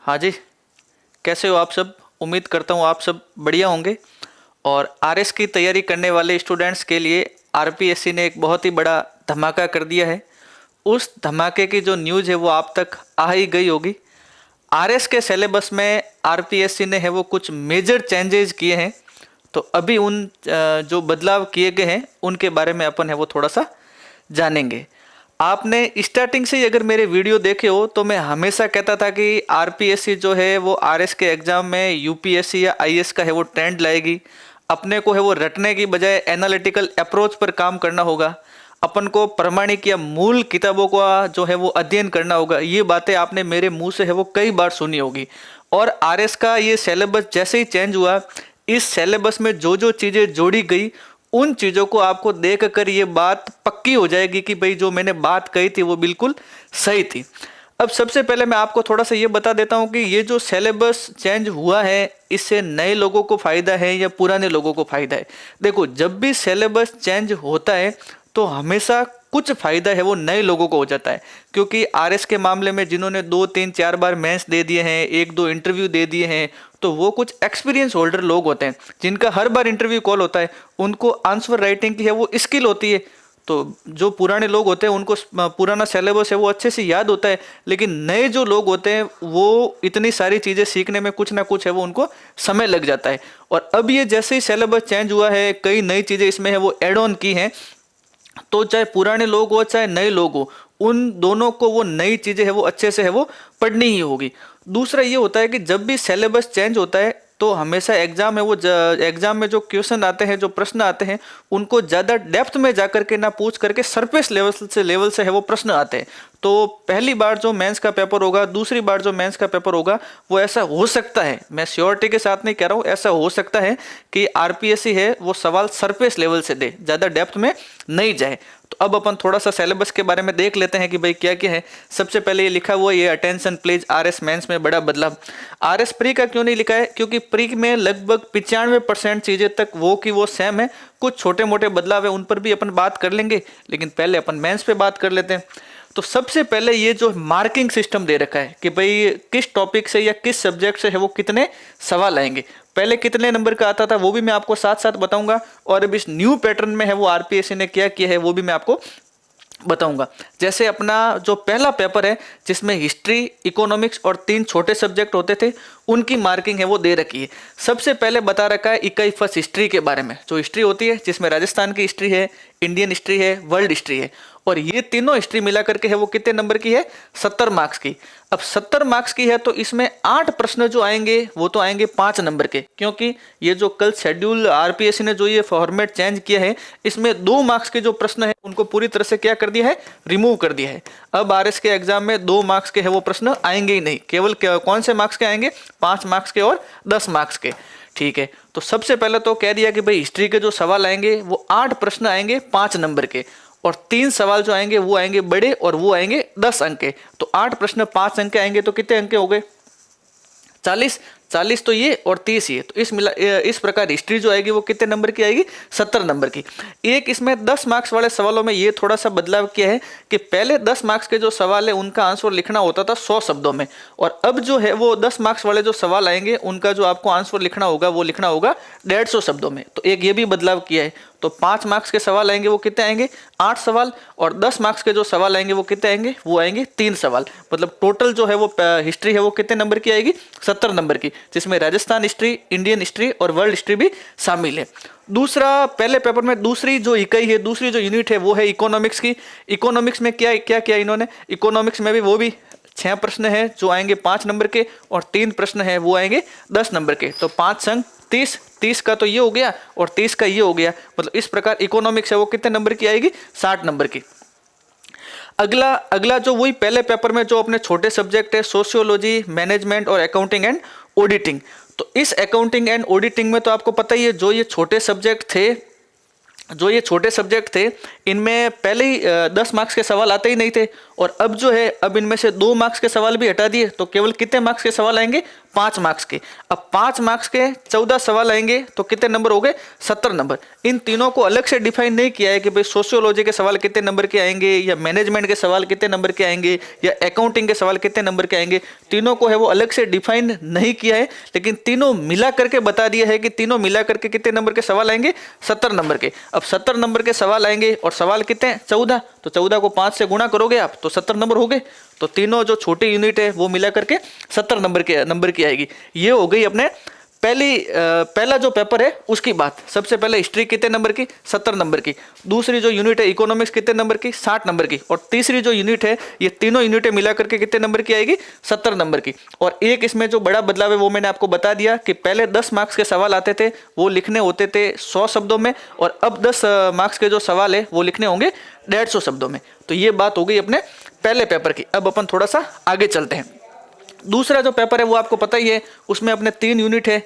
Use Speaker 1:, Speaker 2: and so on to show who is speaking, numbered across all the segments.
Speaker 1: हाँ जी, कैसे हो आप सब। उम्मीद करता हूँ आप सब बढ़िया होंगे। और आरएस की तैयारी करने वाले स्टूडेंट्स के लिए आरपीएससी ने एक बहुत ही बड़ा धमाका कर दिया है। उस धमाके की जो न्यूज़ है वो आप तक आ ही गई होगी। आरएस के सिलेबस में आरपीएससी ने है वो कुछ मेजर चेंजेस किए हैं। तो अभी उन जो बदलाव किए गए हैं उनके बारे में अपन है वो थोड़ा सा जानेंगे। आपने स्टार्टिंग से ही अगर मेरे वीडियो देखे हो तो मैं हमेशा कहता था कि आरपीएससी जो है वो आरएस के एग्जाम में यूपीएससी या आईएएस का है वो ट्रेंड लाएगी। अपने को है वो रटने की बजाय एनालिटिकल अप्रोच पर काम करना होगा। अपन को प्रमाणिक या मूल किताबों का जो है वो अध्ययन करना होगा। ये बातें आपने मेरे मुंह से है वो कई बार सुनी होगी। और आरएस का ये सिलेबस जैसे ही चेंज हुआ, इस सिलेबस में जो जो चीज़ें जोड़ी गई उन चीज़ों को आपको देख कर ये बात पक्की हो जाएगी कि भाई जो मैंने बात कही थी वो बिल्कुल सही थी। अब सबसे पहले मैं आपको थोड़ा सा ये बता देता हूँ कि ये जो सिलेबस चेंज हुआ है इससे नए लोगों को फ़ायदा है या पुराने लोगों को फ़ायदा है। देखो, जब भी सिलेबस चेंज होता है तो हमेशा कुछ फ़ायदा है वो नए लोगों को हो जाता है। क्योंकि आरएस के मामले में जिन्होंने 2 3 4 बार मेंस दे दिए हैं, 1 2 इंटरव्यू दे दिए हैं, तो वो कुछ एक्सपीरियंस होल्डर लोग होते हैं जिनका हर बार इंटरव्यू कॉल होता है। उनको आंसर राइटिंग की है वो स्किल होती है। तो जो पुराने लोग होते हैं उनको पुराना सिलेबस है वो अच्छे से याद होता है। लेकिन नए जो लोग होते हैं वो इतनी सारी चीज़ें सीखने में कुछ ना कुछ है वो उनको समय लग जाता है। और अब ये जैसे ही सिलेबस चेंज हुआ है, कई नई चीज़ें इसमें है वो एड ऑन की हैं। तो चाहे पुराने लोग हो चाहे नए लोग हो, उन दोनों को वो नई चीज़ें है वो अच्छे से है वो पढ़नी ही होगी। दूसरा ये होता है कि जब भी सिलेबस चेंज होता है तो हमेशा एग्जाम है वो एग्जाम में जो क्वेश्चन आते हैं, जो प्रश्न आते हैं, उनको ज़्यादा डेप्थ में जाकर के ना पूछ करके सरफेस लेवल से है वो प्रश्न आते हैं। तो पहली बार जो मेंस का पेपर होगा, दूसरी बार जो मेंस का पेपर होगा, वो ऐसा हो सकता है, मैं श्योरिटी के साथ नहीं कह रहा हूँ, ऐसा हो सकता है कि आरपीएससी है वो सवाल सरफेस लेवल से दे, ज़्यादा डेप्थ में नहीं जाए। तो अब अपन थोड़ा सा सिलेबस के बारे में देख लेते हैं कि भाई क्या क्या है। सबसे पहले ये लिखा हुआ ये अटेंशन प्लीज, आरएस मेंस में बड़ा बदलाव। आरएस प्री का क्यों नहीं लिखा है? क्योंकि प्री में लगभग 95% चीज़ें तक वो की वो सेम है। कुछ छोटे मोटे बदलाव है उन पर भी अपन बात कर लेंगे, लेकिन पहले अपन मेंस पे बात कर लेते हैं। तो सबसे पहले ये जो मार्किंग सिस्टम दे रखा है कि भाई किस टॉपिक से या किस सब्जेक्ट से है वो कितने सवाल आएंगे। पहले कितने नंबर का आता था वो भी मैं आपको साथ साथ बताऊंगा, और अब इस न्यू पैटर्न में है वो आरपीएससी ने क्या किया है वो भी मैं आपको बताऊंगा। जैसे अपना जो पहला पेपर है जिसमें हिस्ट्री, इकोनॉमिक्स और 3 छोटे सब्जेक्ट होते थे, उनकी मार्किंग है वो दे रखी है। सबसे पहले बता रखा है इकाई फर्स्ट हिस्ट्री के बारे में। जो हिस्ट्री होती है जिसमें राजस्थान की हिस्ट्री है, इंडियन हिस्ट्री है, वर्ल्ड हिस्ट्री है, और ये तीनों हिस्ट्री मिला करके है वो कितने नंबर की है? 70 मार्क्स की। अब 70 मार्क्स की है तो इसमें 8 प्रश्न जो आएंगे वो तो आएंगे 5 नंबर के, क्योंकि ये जो कल शेड्यूल आरपीएससी ने जो ये फॉर्मेट चेंज किया है इसमें 2 मार्क्स के जो प्रश्न है उनको पूरी तरह से क्या कर दिया है? रिमूव कर दिया है। अब आरएस के एग्जाम में 2 मार्क्स के है वो प्रश्न आएंगे ही नहीं, केवल कौन से मार्क्स के आएंगे? 5 मार्क्स के और 10 मार्क्स के। ठीक है, तो सबसे पहले तो कह दिया कि भाई हिस्ट्री के जो सवाल आएंगे वो 8 प्रश्न आएंगे 5 नंबर के, और 3 सवाल जो आएंगे वो आएंगे बड़े और वो आएंगे 10 अंक के। तो 8 प्रश्न 5 अंक के आएंगे तो कितने अंक के हो गए? 40 तो ये और 30 ये, तो इस प्रकार हिस्ट्री जो आएगी वो कितने नंबर की आएगी? 70 नंबर की। एक इसमें 10 मार्क्स वाले सवालों में ये थोड़ा सा बदलाव किया है कि पहले 10 मार्क्स के जो सवाल है उनका आंसर लिखना होता था 100 शब्दों में, और अब जो है वो 10 मार्क्स वाले जो सवाल आएंगे उनका जो आपको आंसर लिखना होगा वो लिखना होगा 150 शब्दों में। तो एक ये भी बदलाव किया है। तो 5 मार्क्स के सवाल आएंगे वो कितने आएंगे? 8 सवाल, और 10 मार्क्स के जो सवाल आएंगे वो कितने आएंगे? वो आएंगे 3 सवाल। मतलब टोटल जो है वो हिस्ट्री है वो कितने नंबर की आएगी? 70 नंबर की, जिसमें राजस्थान हिस्ट्री, इंडियन हिस्ट्री और वर्ल्ड हिस्ट्री भी शामिल है। दूसरा, पहले पेपर में दूसरी जो इकाई है, दूसरी जो यूनिट है वो है इकोनॉमिक्स की। इकोनॉमिक्स में क्या क्या किया इन्होंने? इकोनॉमिक्स में भी वो भी 6 प्रश्न है जो आएंगे 5 नंबर के, और 3 प्रश्न है वो आएंगे 10 नंबर के। तो 5 संग 30 का तो ये हो गया और 30 का ये हो गया। मतलब इस प्रकार इकोनॉमिक्स है वो कितने नंबर की आएगी? 60 नंबर की। अगला जो वही पहले पेपर में जो अपने छोटे सब्जेक्ट है, सोशियोलॉजी, मैनेजमेंट और अकाउंटिंग एंड ऑडिटिंग। तो इस अकाउंटिंग एंड ऑडिटिंग में तो आपको पता ही है जो ये छोटे सब्जेक्ट थे इनमें पहले ही 10 मार्क्स के सवाल आते ही नहीं थे, और अब जो है अब इनमें से 2 मार्क्स के सवाल भी हटा दिए तो केवल कितने मार्क्स के सवाल आएंगे? 5 मार्क्स के। अब 5 मार्क्स के 14 सवाल आएंगे तो कितने नंबर हो गए? 70 नंबर। इन तीनों को अलग से डिफाइन नहीं किया है कि भाई सोशियोलॉजी के सवाल कितने नंबर के आएंगे, या मैनेजमेंट के सवाल कितने नंबर के आएंगे, या अकाउंटिंग के सवाल कितने नंबर के आएंगे। तीनों को है वो अलग से डिफाइन नहीं किया है, लेकिन तीनों मिला करके बता दिया है कि तीनों मिला करके कितने नंबर के सवाल आएंगे? 70 नंबर के। अब 70 नंबर के सवाल आएंगे और सवाल कितने? 14। तो 14 को 5 से गुणा करोगे आप तो 70 नंबर हो गए। तो तीनों जो छोटी यूनिट है वो मिला करके 70 नंबर की आएगी। ये हो गई अपने पहला जो पेपर है उसकी बात। सबसे पहले हिस्ट्री कितने नंबर की? 70 नंबर की। दूसरी जो यूनिट है इकोनॉमिक्स कितने नंबर की? 60 नंबर की। और तीसरी जो यूनिट है, ये तीनों यूनिटें मिला करके कितने नंबर की आएगी? 70 नंबर की। और एक इसमें जो बड़ा बदलाव है वो मैंने आपको बता दिया कि पहले 10 मार्क्स के सवाल आते थे, वो लिखने होते थे 100 शब्दों में, और अब 10 मार्क्स के जो सवाल है वो लिखने होंगे 150 शब्दों में। तो ये बात हो गई अपने पहले पेपर की। अब अपन थोड़ा सा आगे चलते हैं। दूसरा जो पेपर है वो आपको पता ही है, उसमें अपने 3 यूनिट है,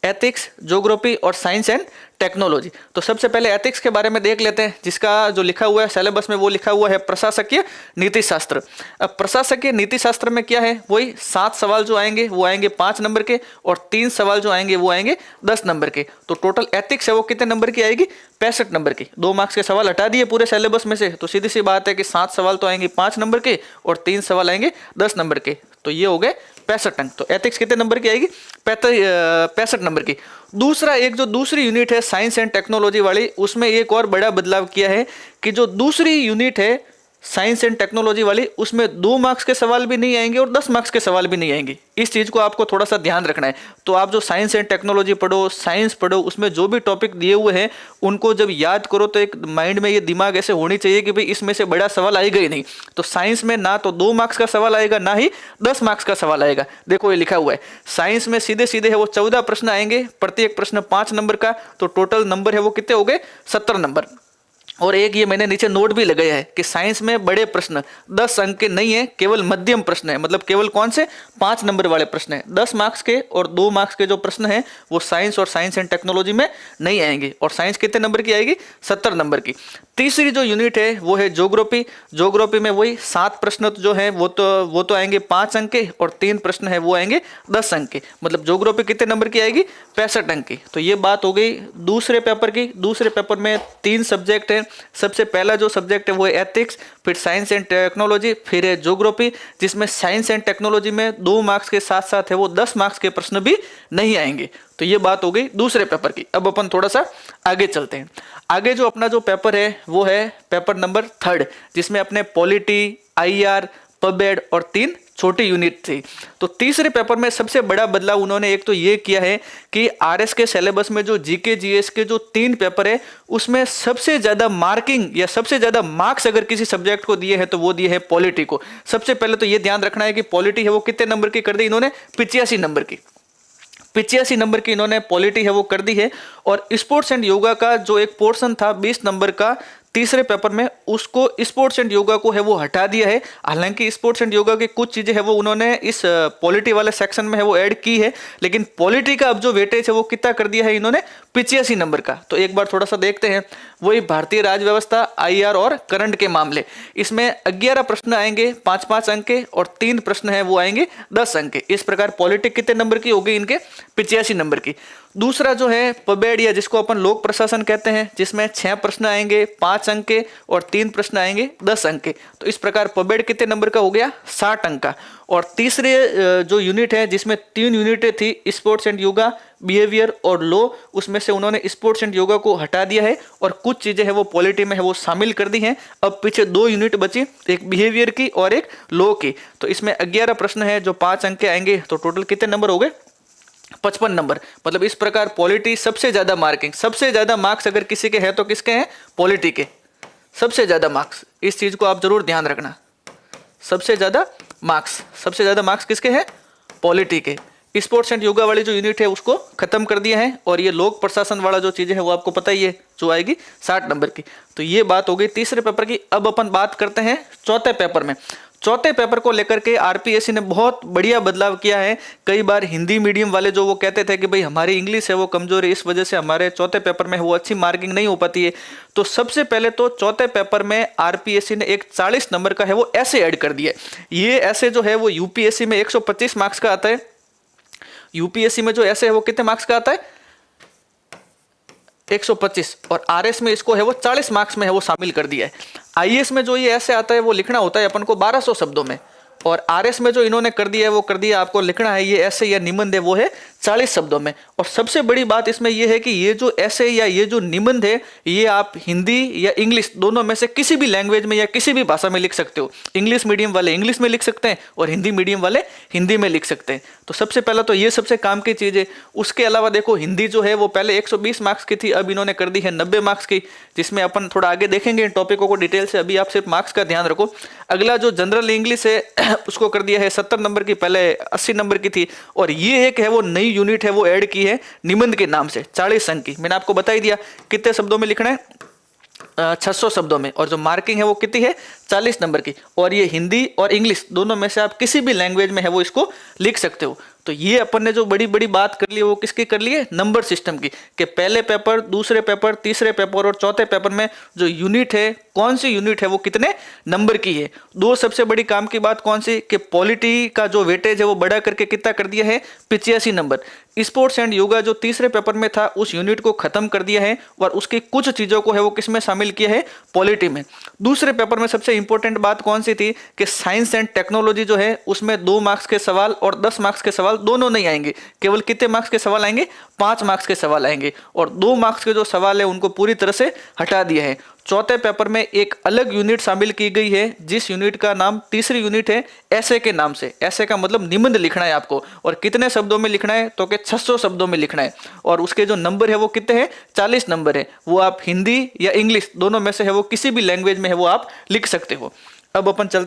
Speaker 1: एथिक्स, ज्योग्राफी और साइंस एंड टेक्नोलॉजी। तो सबसे पहले एथिक्स के बारे में देख लेते हैं, जिसका जो लिखा हुआ है सिलेबस में वो लिखा हुआ है प्रशासकीय नीति शास्त्र। अब प्रशासकीय नीति शास्त्र में क्या है, वही 7 सवाल जो आएंगे वो आएंगे 5 नंबर के, और 3 सवाल जो आएंगे वो आएंगे 10 नंबर के। तो टोटल एथिक्स है वो कितने नंबर की आएगी? 65 नंबर की। 2 मार्क्स के सवाल हटा दिए पूरे सिलेबस में से, तो सीधी सी बात है कि 7 सवाल तो आएंगे 5 नंबर के और 3 सवाल आएंगे 10 नंबर के। तो ये हो गए 65 अंक। तो एथिक्स कितने नंबर की आएगी? 65 नंबर की। दूसरा एक जो दूसरी यूनिट है साइंस एंड टेक्नोलॉजी वाली, उसमें एक और बड़ा बदलाव किया है कि जो दूसरी यूनिट है साइंस एंड टेक्नोलॉजी वाली, उसमें 2 मार्क्स के सवाल भी नहीं आएंगे और 10 मार्क्स के सवाल भी नहीं आएंगे। इस चीज को आपको थोड़ा सा ध्यान रखना है। तो आप जो साइंस एंड टेक्नोलॉजी पढ़ो, साइंस पढ़ो, उसमें जो भी टॉपिक दिए हुए हैं उनको जब याद करो तो एक माइंड में ये दिमाग ऐसे होनी चाहिए कि भाई इसमें से बड़ा सवाल आएगा ही नहीं। तो साइंस में ना तो 2 मार्क्स का सवाल आएगा, ना ही 10 मार्क्स का सवाल आएगा। देखो ये लिखा हुआ है, साइंस में सीधे सीधे है वो 14 प्रश्न आएंगे, प्रत्येक प्रश्न 5 नंबर का। तो टोटल नंबर है वो कितने हो गए? 70 नंबर। और एक ये मैंने नीचे नोट भी लगाया है कि साइंस में बड़े प्रश्न 10 अंक के नहीं है, केवल मध्यम प्रश्न है। मतलब केवल कौन से? 5 नंबर वाले प्रश्न है। 10 मार्क्स के और 2 मार्क्स के जो प्रश्न हैं वो साइंस और साइंस एंड टेक्नोलॉजी में नहीं आएंगे। और साइंस कितने नंबर की आएगी? 70 नंबर की। तीसरी जो यूनिट है वो है ज्योग्राफी। ज्योग्राफी में वही 7 प्रश्न जो है वो तो आएंगे 5 अंक के, और 3 प्रश्न है वो आएंगे 10 अंक के। मतलब ज्योग्राफी कितने नंबर की आएगी? 65 अंक की। तो ये बात हो गई दूसरे पेपर की। दूसरे पेपर में 3 सब्जेक्ट है। सबसे पहला जो सब्जेक्ट है वो है एथिक्स, फिर साइंस एंड टेक्नोलॉजी, फिर है ज्योग्राफी, जिसमें साइंस एंड टेक्नोलॉजी में 2 मार्क्स के साथ साथ है वो 10 मार्क्स के प्रश्न भी नहीं आएंगे। तो ये बात हो गई दूसरे पेपर की। अब अपन थोड़ा सा आगे चलते हैं। आगे जो अपना जो पेपर है वो है पेपर नंबर 3, जिसमें अपने पॉलिटी, IR, पबेड और 3 छोटी यूनिट थी। तो तीसरे पेपर में सबसे बड़ा बदलाव उन्होंने एक तो ये किया है कि RS के सिलेबस में जो GK GS के जो 3 पेपर है उसमें सबसे ज्यादा मार्किंग या सबसे ज्यादा मार्क्स अगर किसी सब्जेक्ट को दिए हैं तो वो दिए है पॉलिटी को। सबसे पहले तो ये ध्यान रखना है कि पॉलिटी है वो कितने नंबर की कर दी इन्होंने? 85 नंबर की। 85 नंबर की इन्होंने पॉलिटी है वो कर दी है। और स्पोर्ट्स एंड योगा का जो एक पोर्शन था 20 नंबर का तीसरे पेपर में, उसको स्पोर्ट्स एंड योगा को है वो हटा दिया है। हालांकि स्पोर्ट्स एंड योगा की कुछ चीजें है वो उन्होंने इस पॉलिटी वाले सेक्शन में है वो ऐड की है, लेकिन पॉलिटी का अब जो वेटेज है वो कितना कर दिया है इन्होंने? 85 नंबर का। तो एक बार थोड़ा सा देखते हैं। वही भारतीय राज व्यवस्था, IR और करंट के मामले, इसमें 11 प्रश्न आएंगे 5-5 अंक के, और 3 प्रश्न है वो आएंगे 10 अंक के। इस प्रकार पॉलिटी कितने नंबर की होगी इनके? 85 नंबर की। दूसरा जो है पबेड, या जिसको अपन लोक प्रशासन कहते हैं, जिसमें 6 प्रश्न आएंगे 5 अंक के और 3 प्रश्न आएंगे 10 अंक के। तो इस प्रकार पबेड कितने नंबर का हो गया? 60 अंक का। और तीसरे जो यूनिट है जिसमें 3 यूनिटें थी, स्पोर्ट्स एंड योगा, बिहेवियर और लॉ, उसमें से उन्होंने स्पोर्ट्स एंड योगा को हटा दिया है और कुछ चीजें है वो पॉलिटी में है वो शामिल कर दी हैं। अब पीछे 2 यूनिट बची, एक बिहेवियर की और एक लॉ की। तो इसमें 11 प्रश्न है जो 5 अंक के आएंगे। तो टोटल कितने नंबर हो गए? 55 नंबर। मतलब इस प्रकार पॉलिटी सबसे ज्यादा मार्किंग, सबसे ज्यादा मार्क्स अगर किसी के हैं तो किसके हैं? पॉलिटी के सबसे ज्यादा मार्क्स। इस चीज को आप जरूर ध्यान रखना। सबसे ज्यादा मार्क्स किसके हैं? पॉलिटी के। स्पोर्ट्स एंड योगा वाली जो यूनिट है उसको खत्म कर दिया है, और ये लोक प्रशासन वाला जो चीजें है वो आपको पता ही है जो आएगी 60 नंबर की। तो ये बात हो गई तीसरे पेपर की। अब अपन बात करते हैं चौथे पेपर में। चौथे पेपर को लेकर के RPSC ने बहुत बढ़िया बदलाव किया है। कई बार हिंदी मीडियम वाले जो वो कहते थे कि भाई हमारी इंग्लिश है वो कमजोर है, इस वजह से हमारे चौथे पेपर में वो अच्छी मार्किंग नहीं हो पाती है। तो सबसे पहले तो चौथे पेपर में RPSC ने एक 40 नंबर का है वो ऐसे ऐड कर दिया। ये ऐसे जो है वो UPSC में 125 मार्क्स का आता है। यूपीएससी में जो ऐसे है वो कितने मार्क्स का आता है, 125, और आरएस में इसको है वो 40 मार्क्स में है वो शामिल कर दिया है। आईएएस में जो ये ऐसे आता है वो लिखना होता है अपन को 1200 शब्दों में, और आरएस में जो इन्होंने कर दिया है वो कर दिया आपको लिखना है ये ऐसे या निबंध है वो है 40 शब्दों में। और सबसे बड़ी बात इसमें ये है कि ये जो ऐसे या ये जो निबंध है ये आप हिंदी या इंग्लिश दोनों में से किसी भी लैंग्वेज में या किसी भी भाषा में लिख सकते हो। इंग्लिश मीडियम वाले इंग्लिश में लिख सकते हैं और हिंदी मीडियम वाले हिंदी में लिख सकते हैं। तो सबसे पहला तो ये सबसे काम की चीज़ है। उसके अलावा देखो हिंदी जो है वो पहले 120 मार्क्स की थी, अब इन्होंने कर दी है 90 मार्क्स की, जिसमें अपन थोड़ा आगे देखेंगे इन टॉपिकों को डिटेल से। अभी आप सिर्फ मार्क्स का ध्यान रखो। अगला जो जनरल इंग्लिश है उसको कर दिया है 70 नंबर की, पहले 80 नंबर की थी, और ये एक है वो नई यूनिट है वो ऐड की है निबंध के नाम से 40 अंक की। मैंने आपको बता ही दिया कितने शब्दों में लिखना है, 600 शब्दों में, और जो मार्किंग है वो कितनी है 40 नंबर की। और ये हिंदी और इंग्लिश दोनों में से आप किसी भी लैंग्वेज में है वो इसको लिख सकते हो। तो ये अपन ने जो बड़ी बड़ी बात कर ली है वो किसकी कर ली है, नंबर सिस्टम की, कि पहले पेपर, दूसरे पेपर, तीसरे पेपर और चौथे पेपर में जो यूनिट है, कौन सी यूनिट है वो कितने नंबर की है। दो सबसे बड़ी काम की बात कौन सी, कि पॉलिटी का जो वेटेज है वो बढ़ा करके कितना कर दिया है 85 नंबर। स्पोर्ट्स एंड योगा जो तीसरे पेपर में था उस यूनिट को खत्म कर दिया है और उसकी कुछ चीजों को है वो किसमें शामिल किया है, पॉलिटी में। दूसरे पेपर में सबसे इंपॉर्टेंट बात कौन सी थी, कि साइंस एंड टेक्नोलॉजी जो है उसमें 2 मार्क्स के सवाल और 10 मार्क्स के सवाल दोनों नहीं आएंगे, केवल कितने मार्क्स के सवाल आएंगे, 5 मार्क्स के सवाल आएंगे, और 2 मार्क्स के जो सवाल है उनको पूरी तरह से हटा दिया है। चौथे पेपर में एक अलग यूनिट शामिल की गई है, जिस यूनिट का नाम, तीसरी यूनिट है ऐसे के नाम से। ऐसे का मतलब निबंध लिखना है आपको, और कितने शब्दों में लिखना है, तो कि 600 शब्दों में लिखना है, और उसके जो नंबर है वो कितने हैं, 40 नंबर है। वो आप हिंदी या इंग्लिश दोनों में से है वो किसी भी लैंग्वेज में है वो आप लिख सकते हो। अब अपन चलते